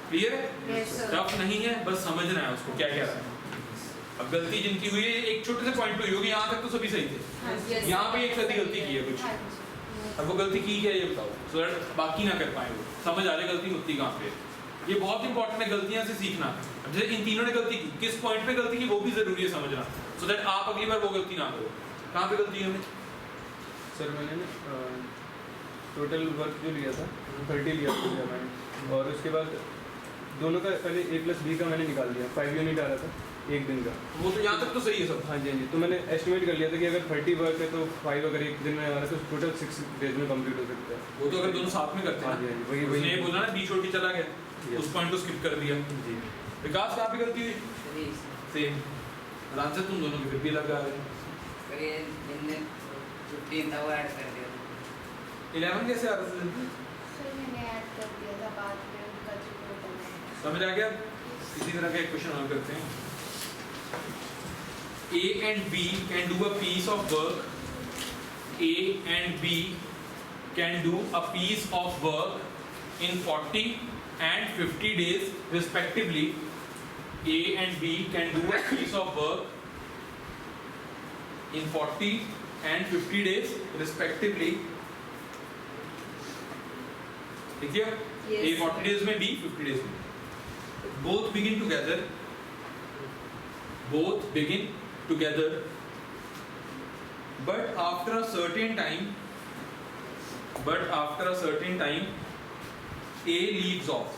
Clear है? Tough नहीं है, बस समझना है उसको क्या क्या है। अब गलती जिनकी हुई है एक छोटे से पॉइंट पे हुई होगी, यहाँ तक तो सभी सही थे, यहाँ पे एक सदी गलती की है कुछ, अब वो गलती की क्या ये बताओ, सो दैट बाकी ना कर पाए, वो समझ आ रहे गलती होती कहाँ पे। ये बहुत इंपॉर्टेंट है, गलतियां से सीखना। जैसे इन तीनों ने गलती की, किस पॉइंट पे गलती की वो भी जरूरी है समझना, सो दैट आप अगली बार वो गलती ना करो। कहाँ पे गलती है हमें? सर मैंने ना टोटल वर्क जो लिया था 30 लिया मैंने, और उसके बाद दोनों का पहले A+B का मैंने निकाल दिया, 5 यूनिट आ रहा था एक दिन का। वो तो यहाँ तक तो सही है सब। हाँ जी हाँ जी, तो मैंने एस्टिमेट कर लिया था कि अगर 30 वर्क है तो 5 अगर एक दिन में आ रहा है तो टोटल 6 डेज में कंप्लीट हो सकता है। वो तो अगर दोनों साथ में करते हैं। हाँ जी हाँ जी, उसने ये बोला ना बीच छोड़ के चला गया, उस पॉइंट को स्किप कर दिया जी। विकास कहाँ पे गलती हुई? सेम आंसर तुम दोनों की फिर भी लगा है। 15 था वो ऐड कर दिया। 11 कैसे आ रहा था? सर मैंने ऐड कर दिया था बाद में उनका जो टोटल है। समझ आ गया? इसी तरह का एक क्वेश्चन हल करते हैं। A and B can do a piece of work. A and B can do a piece of work in 40 and 50 days respectively. A and B can do a piece of work in 40 and 50 days respectively. ठीक है? A 40 days में, B 50 days में. Both begin together. Both begin together. But after a certain time, A leaves off.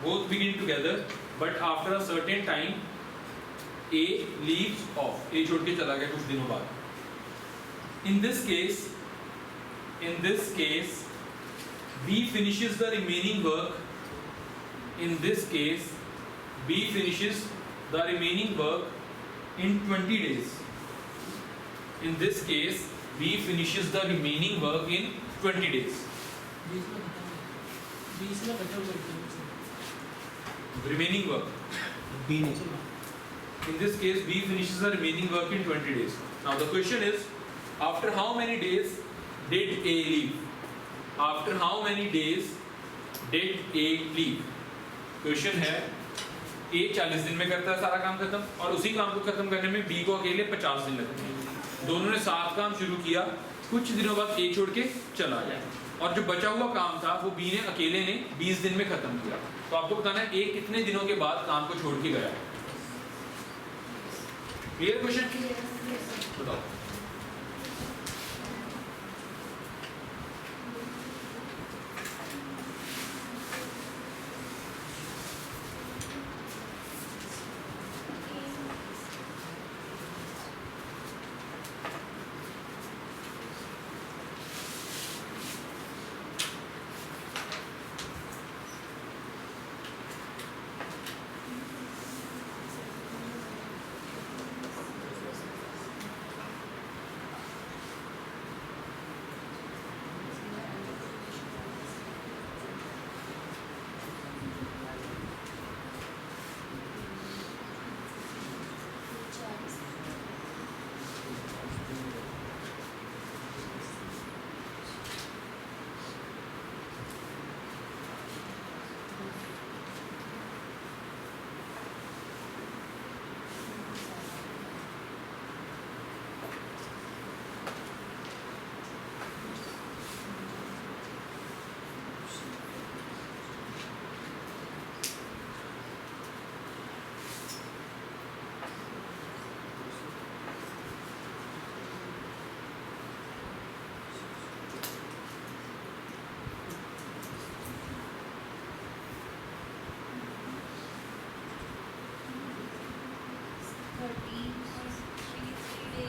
Both begin together, but after a certain time, A leaves off. A छोड़ के चला गया कुछ दिनों बाद. In this case, B finishes the remaining work. In this case, B finishes the remaining work in 20 days. In this case, B finishes the remaining work in 20 days. Remaining work. In this case, B finishes the remaining work in 20 days. Now the question is, after how many days did A leave? After how many days did A leave? Question है A 40 दिन में करता है सारा काम खत्म, और उसी काम को खत्म करने में B को अकेले 50 दिन लगते हैं। दोनों ने साथ काम शुरू किया, कुछ दिनों बाद A छोड़ के चला गया, और जो बचा हुआ काम था वो B ने अकेले ने 20 दिन में खत्म किया। तो आपको बताना है A कितने दिनों के बाद काम को छोड़ के गया। Clear question? बताओ।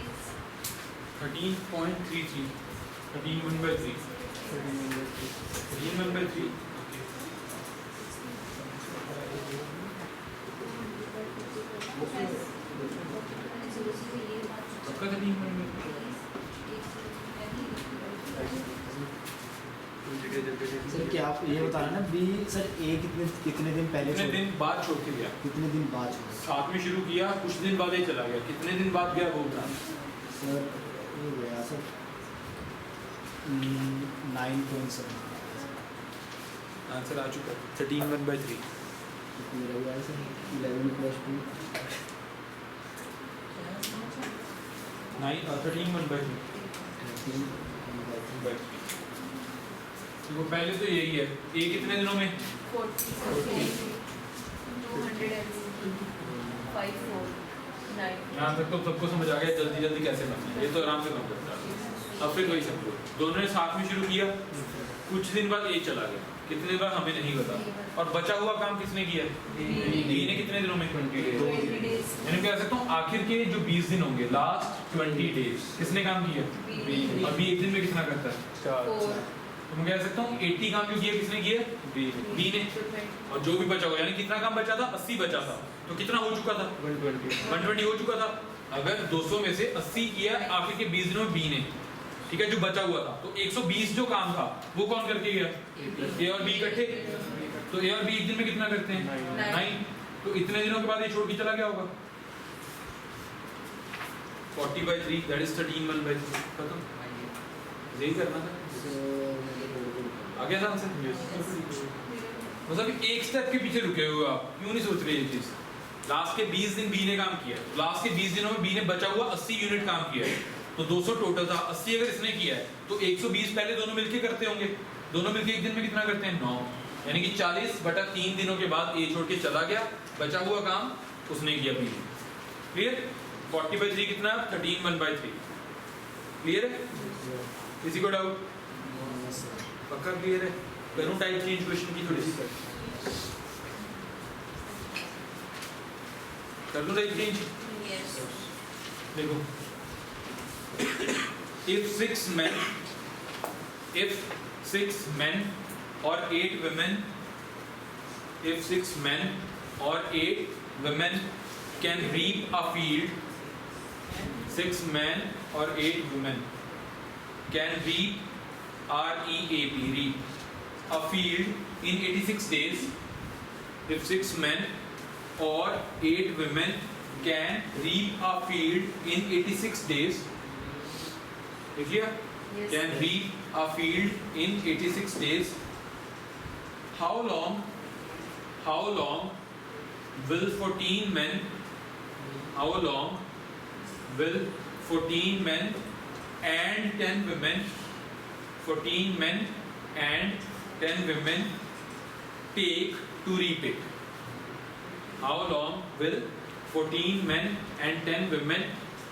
days. 13.33. 13/3. 13/3. सबका 13/3. सर क्या आप ये बताना ना बी सर ए कितने दिन पहले कितने दिन बाद छोड़ के गया? कितने दिन बाद छोड़ा? साथ में शुरू किया, कुछ दिन बाद ही चला गया। कितने दिन बाद गया वो बताना। सर ये गया सर 9.7। आंसर आ चुका है 13/3 मेरा भी आया सर 11 + 2 13/3 देखो पहले तो यही है ए कितने दिनों में 40 254 यहाँ तक तो सबको समझ आ गया जल्दी जल्दी कैसे करना है ये तो आराम से काम करता है अब फिर वही सब लोग दोनों ने साथ में शुरू किया कुछ दिन बाद ए चला गया कितने दिन बाद हमें नहीं पता और बचा हुआ काम किसने किया बी ने कितने दिनों में 20 डेज 20 days मैंने कह सकता हूँ आखिर के जो 20 दिन होंगे लास्ट 20 डेज किसने काम किया बी और बी एक दिन में कितना करता है 4 4 तो मैं कह सकता हूँ 80 काम जो किया किसने किया बी ने और जो भी बचा हुआ यानी कितना काम बचा था 80 बचा था तो कितना हो चुका था 120 120 हो चुका था अगर 200 में से 80 किया आखिर के 20 दिनों में बी ने ठीक है जो बचा हुआ था तो 120 जो काम था वो कौन करके गया ए और बी इकट्ठे तो ए और बी एक दिन में कितना करते हैं 9 तो इतने दिनों के बाद ये छोड़ के चला गया होगा 40/3 दैट इज 13/3 खत्म यही करना था आ गया था आंसर मतलब एक स्टेप के पीछे रुके हुए आप क्यों नहीं सोच रहे ये चीज लास्ट के 20 दिन बी ने काम किया लास्ट के 20 दिनों में बी ने बचा हुआ 80 यूनिट काम किया है तो 200 टोटल था 80 अगर इसने किया है तो 120 पहले दोनों मिलके करते होंगे दोनों मिलके एक दिन में कितना करते हैं 9 यानी कि 40/3 दिनों के बाद ए छोड़ के चला गया बचा हुआ काम उसने किया बी क्लियर 40/3 कितना 13/3 क्लियर है किसी को डाउट पक्का क्लियर है करूं टाइप चेंज क्वेश्चन की थोड़ी सी कर दूं टाइप चेंज yes देखो if 6 men or 8 women if 6 men or 8 women can reap a field 6 men or 8 women can reap REAP reap a field in 86 days if 6 men or 8 women can reap a field in 86 days देख लिया yes can reap a field in 86 days how long will 14 men how long will 14 men and 10 women 14 men and 10 women take to reap it how long will 14 men and 10 women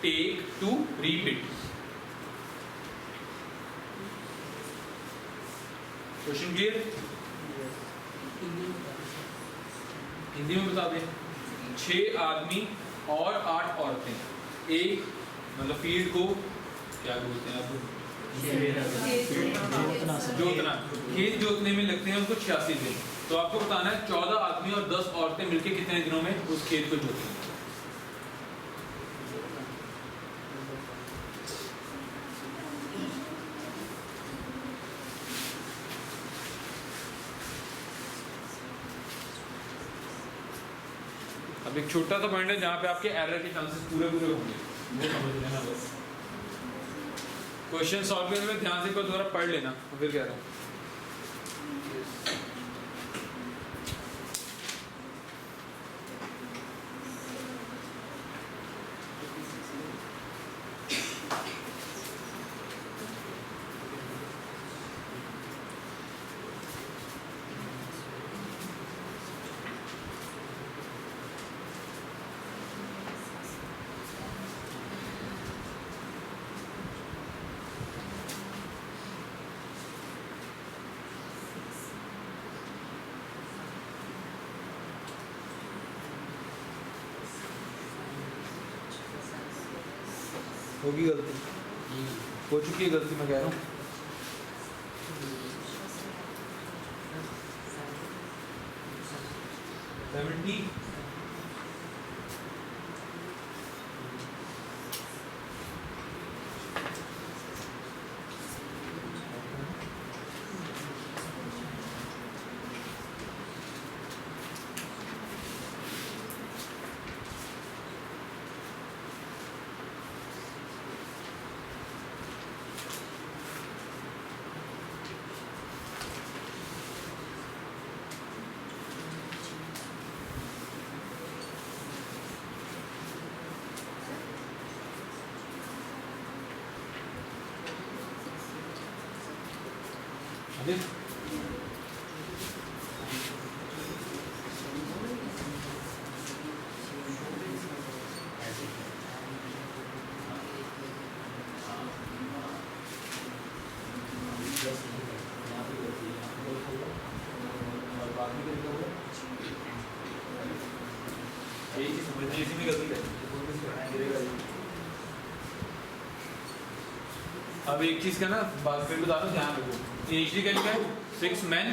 take to reap it question clear Hindi में बता दें 6 आदमी और 8 औरतें एक मतलब field को क्या बोलते हैं आप जोतना खेत जोतने में लगते हैं उनको 86 दिन तो आपको बताना है 14 आदमी और 10 औरतें मिलकर कितने दिनों में उस खेत को जोतेंगे अब एक छोटा सा पॉइंट है जहाँ पे आपके एरर के चांसेस पूरे होंगे वो समझ लेना बस क्वेश्चन सॉल्व करने में ध्यान से एक बार दोबारा पढ़ लेना फिर कह रहा हूँ होगी गलती हो चुकी है गलती मैं कह रहा हूँ सेवेंटी जेसी में गलती है। अब एक चीज का ना बात फिर बता दो, ध्यान रखो। इनिशियली क्या लिखा है 6 men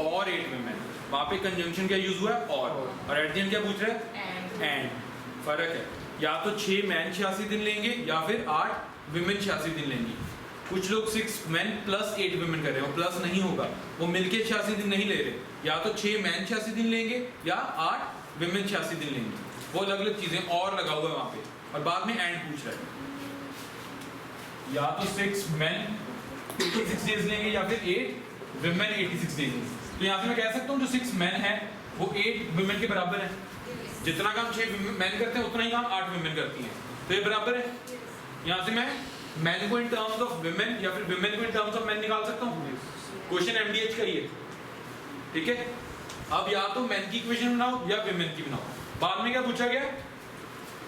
और 8 women, वहाँ पे कंजंक्शन क्या यूज हुआ है और एट द एंड क्या पूछ रहा है एंड। फर्क है, या तो 6 मैन 86 दिन लेंगे या फिर 8 विमेन 86 दिन लेंगी। कुछ लोग 6 men प्लस 8 women कर रहे हैं, वो प्लस नहीं होगा, वो मिलके 86 दिन नहीं ले रहे। या तो 6 मैन 86 दिन लेंगे या 8 विमेन 86 दिन लेंगे, वो अलग अलग चीजें और लगा हुआ है वहाँ पे। और बाद में एंड पूछ रहा है, या तो 6 men 86 डेज लेंगे या फिर 8 women 86 डेज। तो यहाँ से मैं कह सकता हूँ जो 6 men है वो 8 women के बराबर है। जितना काम 6 men करते हैं उतना ही काम 8 women करती हैं, तो ये बराबर है। यहाँ से मैं men को इन टर्म्स ऑफ women या फिर women को इन टर्म्स ऑफ men निकाल सकता हूँ। क्वेश्चन MDH का ही है, ठीक है। अब या तो men की इक्वेशन बनाओ या women की बनाओ। बाद में क्या पूछा गया,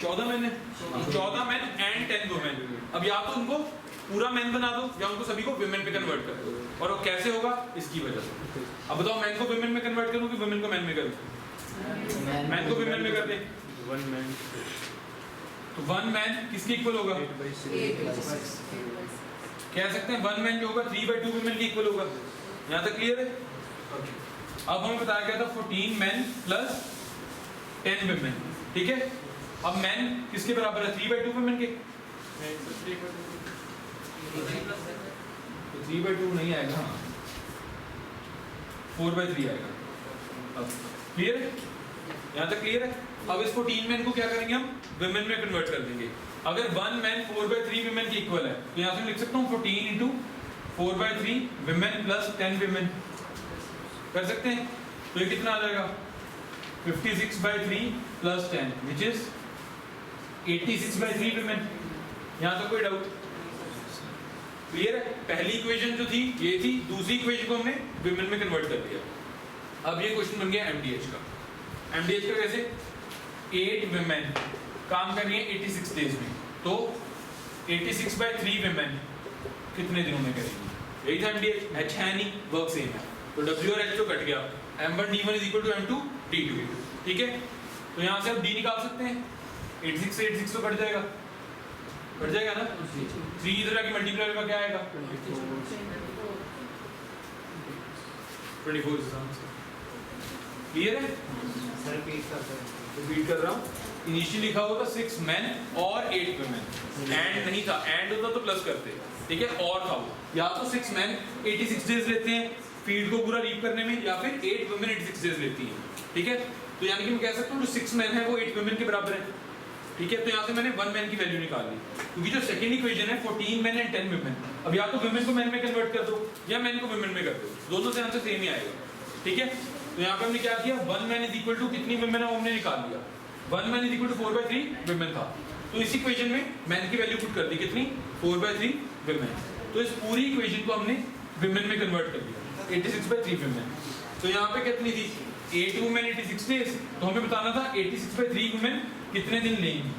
14 men है, 14 men and 10 women। अब या तो उनको पूरा men बना दो या उनको सभी को women पे कन्वर्ट कर दो। और वो कैसे होगा, इसकी वजह से। अब बताओ men को women में कन्वर्ट करूँ कि women को men में करूँ? men को women में कर दे। 1 man तो 1 man किसके इक्वल होगा? 8/6 कह सकते हैं 1 man जो होगा 3/2 women के इक्वल होगा। यहाँ तक क्लियर है? अब हमें बताया गया था 14 men प्लस 10 women, ठीक है। अब men किसके बराबर है? 3/2 women के। तो 3/2 नहीं आएगा, 4/3 आएगा। अब क्लियर है? यहाँ तक क्लियर है? अब इस 14 men को क्या करेंगे, हम women में कन्वर्ट कर देंगे। अगर 1 man 4/3 women के इक्वल है तो यहाँ से लिख सकता हूँ 14 into 4/3 women प्लस 10 women। कर सकते हैं? तो ये कितना आ जाएगा? 56/3 प्लस 10 विच इज 86/3 women। यहाँ तक कोई डाउट? क्लियर है? पहली इक्वेशन जो थी ये थी, दूसरी इक्वेशन को हमने women में कन्वर्ट कर दिया। अब ये क्वेश्चन बन गया MDH का। MDH का कैसे? 8 women काम कर रही है 86 डेज में, तो 86/3 women कितने दिनों में करेंगी? यही था MDH। H है नहीं, वर्क सेम है, तो W और H तो कट गया। M1 D1 is equal to M2 D2, ठीक है। तो यहाँ से आप D निकाल सकते हैं। 86 से 86 तो कट जाएगा, कट जाएगा ना। 3 इधर आके मल्टीप्लाई का क्या आएगा? 24। क्लियर है? रिपीट कर रहा हूँ। इनिशियली लिखा हुआ था 6 men और 8 women, एंड नहीं था, एंड होता तो प्लस करते, ठीक है। और था वो, या तो 6 men 86 डेज लेते हैं फीड को पूरा रीप करने में, या फिर 8 women 86 डेज लेती हैं, ठीक है। तो यानी कि मैं कह सकता हूँ जो 6 men है वो 8 women के बराबर है, ठीक है। तो यहाँ से मैंने 1 man की वैल्यू निकाल ली, क्योंकि जो सेकंड इक्वेशन है 14 men and 10 women। अब या तो women को men में कन्वर्ट कर दो या men को women में कर दो, दोनों से आंसर सेम ही आएगा, ठीक है। तो यहाँ पे हमने क्या किया, 1 man is equal to कितनी women है वो हमने निकाल लिया। 1 man is equal to 4/3 women था, तो इस इक्वेशन में man की वैल्यू पुट कर दी, कितनी? 4/3 women। तो इस पूरी इक्वेशन को हमने women में कन्वर्ट कर दिया, 86/3 women। तो यहाँ पे कितनी थी? 8 women 86 डेज, तो हमें बताना था 86/3 women कितने दिन लेंगी,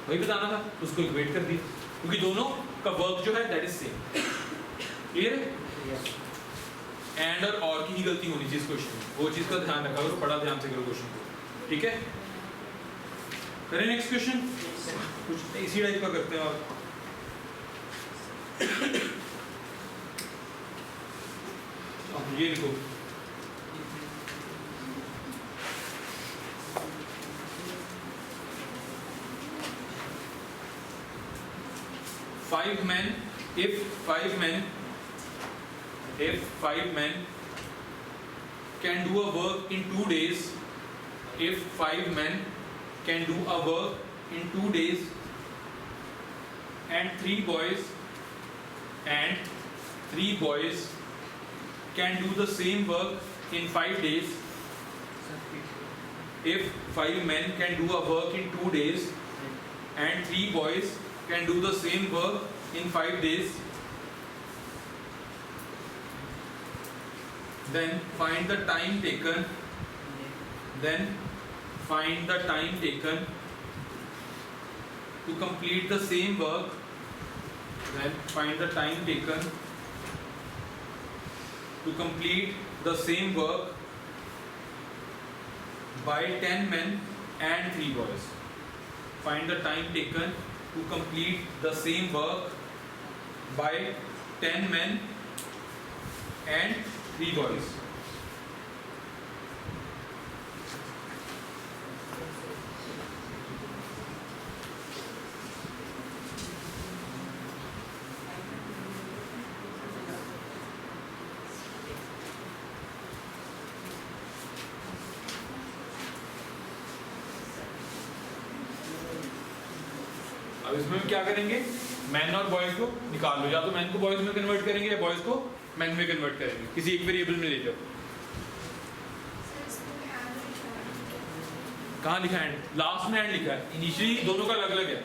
वही बताना था। उसको इक्वेट कर दिया, क्योंकि दोनों का वर्क जो है दैट इज सेम। क्लियर है? एंड और की ही गलती होनी चाहिए इस क्वेश्चन में, वो चीज का ध्यान रखा करो, बड़ा ध्यान से करो क्वेश्चन को, ठीक है। करें नेक्स्ट क्वेश्चन, कुछ इसी टाइप का करते हैं। और अब ये लिखो, if 5 men can do a work in 2 days, if 5 men can do a work in 2 days and 3 boys can do the same work in 5 days, if 5 men can do a work in 2 days and 3 boys can do the same work in 5 days, then find the time taken to complete the same work, then find the time taken to complete the same work by 10 men and 3 boys। find the time taken to complete the same work by 10 men and 3 boys. अब इसमें हम क्या करेंगे, man और boys को निकाल लो, या तो मैन को बॉयज में कन्वर्ट करेंगे या बॉयज को मैन में कन्वर्ट करेंगे, किसी एक वेरिएबल में ले जाओ। कहाँ लिखा है? लास्ट में एंड लिखा है, इनिशियली दोनों का अलग अलग है।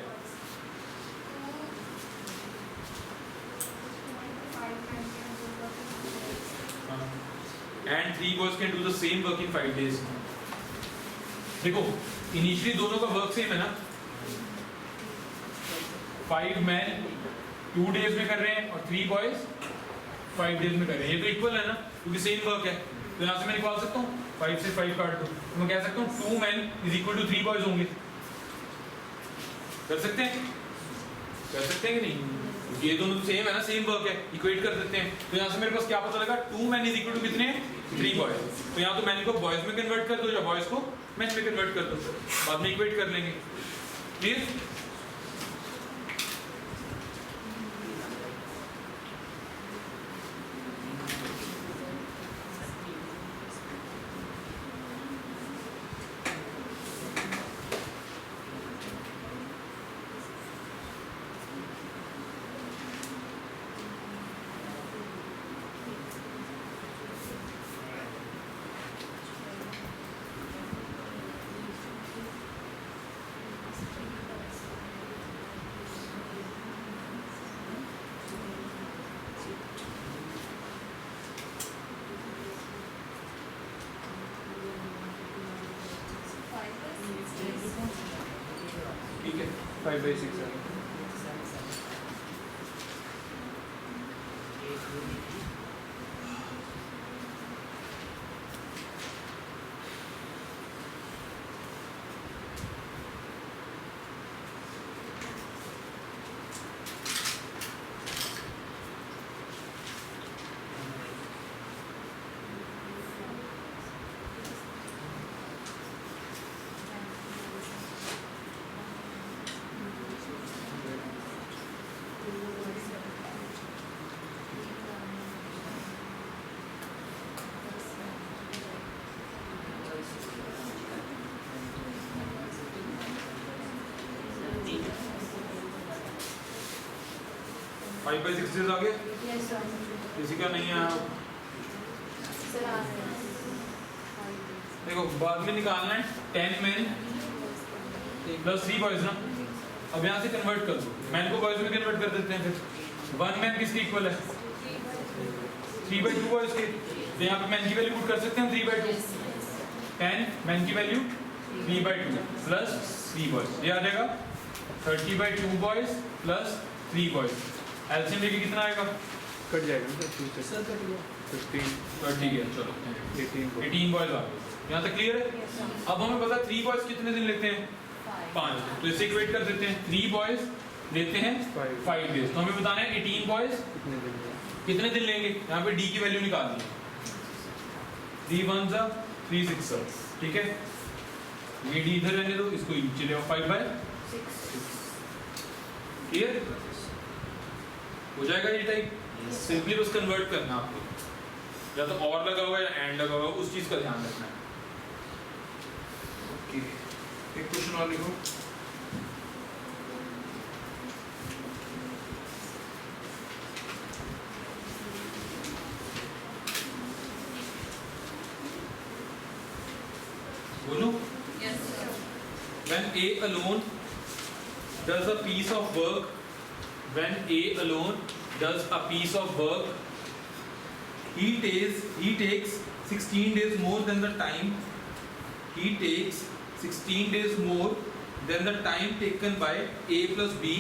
And 3 boys can do the same work in 5 days। देखो इनिशियली दोनों का वर्क सेम है ना, 5 men 2 days में कर रहे हैं और 3 boys 5 days में कर रहे हैं, ये तो इक्वल है ना, क्योंकि सेम वर्क है। तो यहाँ से मैं निकाल सकता हूँ 5 से 5 काट दो, तो मैं कह सकता हूँ 2 men is equal to 3 boys होंगे। कर सकते हैं कि नहीं? ये दोनों सेम है ना, सेम वर्क है, इक्वेट कर देते हैं। तो यहाँ से मेरे पास क्या पता लगा, 2 men इज इक्वल टू कितने, 3 boys। तो यहाँ तो मैन को बॉयज में कन्वर्ट कर दो या बॉयज को मैन में कन्वर्ट कर दो, बाद में इक्वेट कर लेंगे। क्लियर? ठीक है, 5/6 है। फाइव बाई 6 आ गया, किसी का नहीं आया? देखो बाद में निकालना है 10 men प्लस 3 boys ना। अब यहाँ से कन्वर्ट कर दो, मैन को बॉयज में कन्वर्ट कर देते हैं। फिर 1 man किसके इक्वल है? 3/2 boys के। तो यहाँ पे मैन की वैल्यू पुट कर सकते हैं 3/2। 10 मैन की वैल्यू 3/2 प्लस 3 boys, ये आ जाएगा 30/2 boys प्लस 3 boys। एलसीएम लेके कितना आएगा? कट जाएगा ना सर, 15 30 है, चलो 18 बॉयज आ गए। यहाँ तक क्लियर है? अब हमें पता 3 बॉयज कितने दिन लेते हैं? 5। तो इसे इक्वेट कर देते हैं, 3 बॉयज लेते हैं 5 डेज। तो हमें बताना है 18 बॉयज कितने दिन लेंगे। यहाँ पे डी की वैल्यू निकाल दी, 3 1 3 6, ठीक है। ये डी इधर रहने दो, इसको नीचे ले आओ, 5/6। क्लियर हो जाएगा ये टाइप। सिंपली बस कन्वर्ट करना आपको, या तो और लगा हुआ या एंड लगा हुआ, उस चीज का ध्यान रखना है। ओके, एक क्वेश्चन और लिखो। बोलो। When A alone does a piece of work, when A alone does a piece of work, he takes 16 days more than the time. He takes 16 days more than the time taken by A plus B.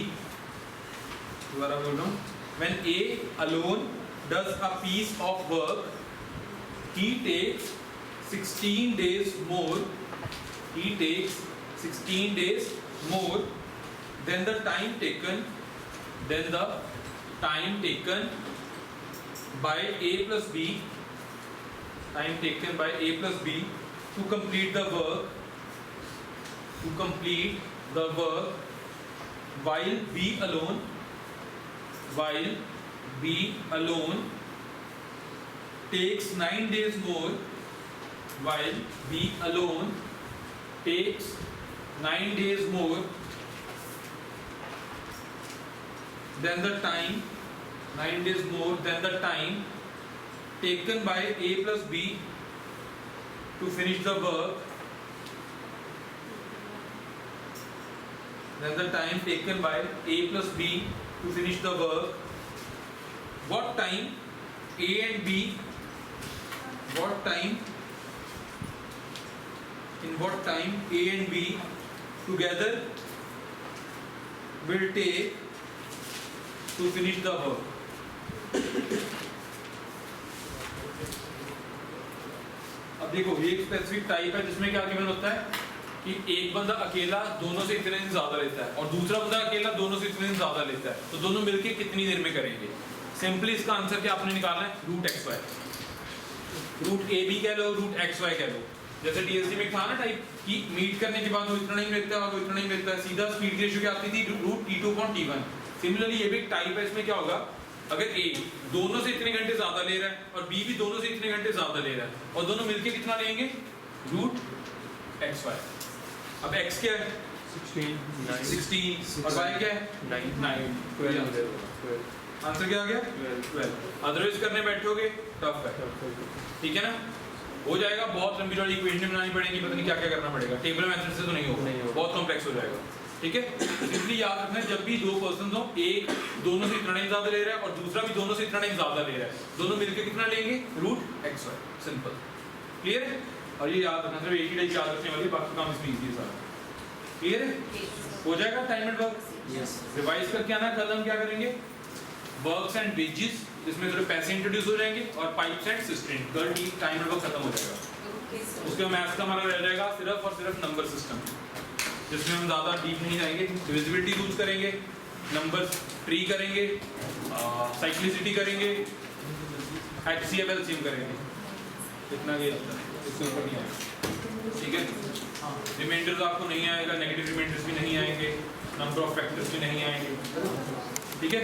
दोबारा बोल रहा हूँ। When A alone does a piece of work, he takes 16 days more. He takes 16 days more than the time taken by A plus B to complete the work while B alone takes 9 days more than the time taken by A plus B to finish the work what time A and B together will take to finish the work. अब देखो ये एक specific type है जिसमें क्या given होता है कि एक बंदा अकेला दोनों से इतने दिन ज्यादा लेता है और दूसरा बंदा अकेला दोनों से इतने दिन ज्यादा लेता है, तो दोनों मिलके कितनी देर में करेंगे। सिंपली इसका आंसर क्या आपने निकालना है, root X Y, root A B कह लो, रूट एक्स वाई कह लो। जैसे टीएलसी में था ना टाइप कि मीट करने के बाद वो इतना नहीं मिलता है और वो इतना नहीं मिलता है, सीधा स्पीड की रेशियो क्या आती थी, रूट T2/T1। सिमिलरली ये भी एक टाइप है, इसमें क्या होगा, अगर ए दोनों से इतने घंटे ज्यादा ले रहा है और बी भी दोनों से इतने घंटे ज्यादा ले रहा है और दोनों मिलके कितना लेंगे, रूट एक्स वाई। अब एक्स क्या है 16 और वाई क्या है 9। आंसर क्या आ गया 12। अदरवाइज करने बैठोगे टफ है, ठीक है ना, हो जाएगा, बहुत लंबी चौड़ी इक्वेशन बनानी पड़ेगी, पता नहीं क्या क्या करना पड़ेगा, टेबल मेथड से तो नहीं होगा, बहुत कॉम्प्लेक्स हो जाएगा, ठीक है। सिंपली याद रखना है जब भी दो पर्सन हो, एक दोनों से इतना नहीं ज्यादा ले रहा है और दूसरा भी दोनों से इतना नहीं ज्यादा ले रहा है, दोनों मिलकर कितना लेंगे, root X Y, simple, clear है। और ये याद रखना, सिर्फ एक ही टाइप याद रखने वाली, बाकी काम इसमें इजी है सारा, क्लियर है, हो जाएगा। टाइम एंड वर्क रिवाइज करके आना, कल हम क्या करेंगे, वर्क्स एंड वेजेस, जिसमें थोड़े पैसे इंट्रोड्यूस हो जाएंगे, और पाइप्स एंड सिस्टम, कल टाइम एंड वर्क खत्म हो जाएगा। उसके मैथ्स का हमारा रह जाएगा सिर्फ और सिर्फ नंबर सिस्टम, जिसमें हम ज़्यादा डीप नहीं जाएंगे, डिविजिबिलिटी यूज करेंगे, नंबर ट्री करेंगे, साइक्लिसिटी करेंगे, HCF LCM करेंगे, इतना ही आता है, इससे ऊपर नहीं आएगा, ठीक है। रिमाइंडर्स आपको नहीं आएगा, नेगेटिव रिमाइंडर्स भी नहीं आएंगे, नंबर ऑफ फैक्टर्स भी नहीं आएंगे।